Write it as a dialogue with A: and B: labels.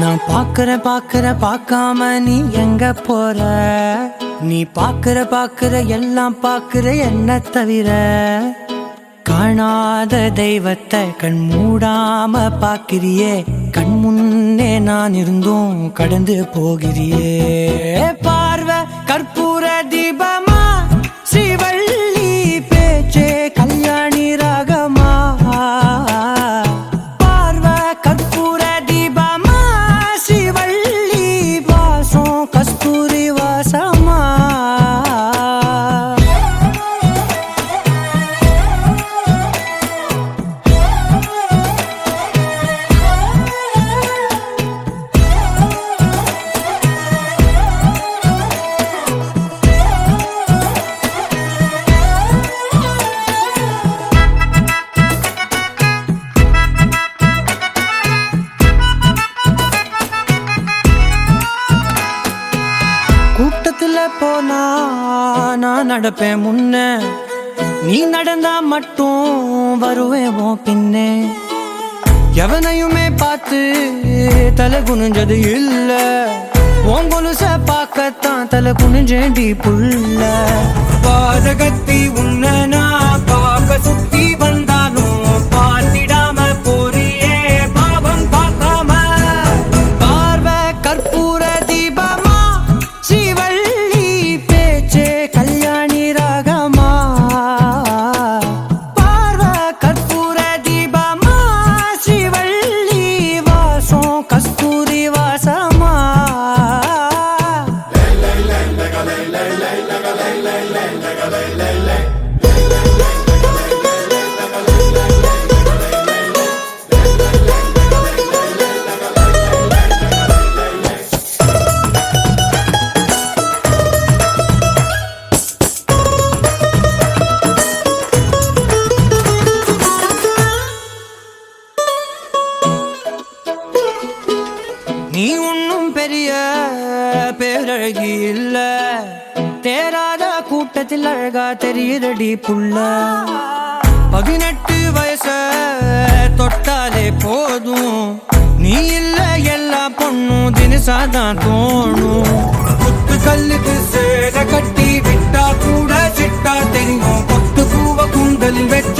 A: நான் பார்க்காம நீ எங்க போற? நீ பார்க்கிற எல்லாம் பார்க்கிற என்ன தவிர. காணாத தெய்வத்தை கண் மூடாம பார்க்கிறியே, கண் முன்னே நான் இருந்தும் கடந்து போகிறியே. பார்வை கற்பூர தீபமா, ஸ்ரீவள்ளி பேச்சே கல்யாணி ராகமா. பார்வை கற்பூர தீபமா, ஸ்ரீவள்ளி வாசம் கஸ்தூரி வாசமா. கூட்டத்துல போனா நான் நடப்பேன் முன்ன, நீ நடந்தா மட்டும் வருவேன் உன் பின்னே. எவனையுமே பார்த்து தலை குனிஞ்சது இல்ல, உன் கொலுச பார்க்கத்தான் தலை குனிஞ்சேண்டி புள்ள. பாதகத்தி உன்ன நான் பார்க்க சுத்தி வந்தாலும் பார்த்திடாம போறியே பாவம் பார்க்காம. பார்வை கற்பூர தீபமா, ஸ்ரீவள்ளி பேச்சே கல்யாணி ராகமா. பார்வை கற்பூர தீபமா, ஸ்ரீவள்ளி வாசம் கஸ்தூரி வாசமா. நீ ஒன்னும் பெரிய பேரழகி இல்ல, தேராத கூட்டத்தில் அழகா தெரியுதடி புள்ள. 18 வயச தொட்டாலே போதும், நீ இல்ல எல்லா பொண்ணும் தினசாதான் தோணும். குத்து கல்லுக்கு சேர கட்டி விட்டா கூட சிட்டா தெரியும், கொத்து பூவ குண்டலில் வச்ச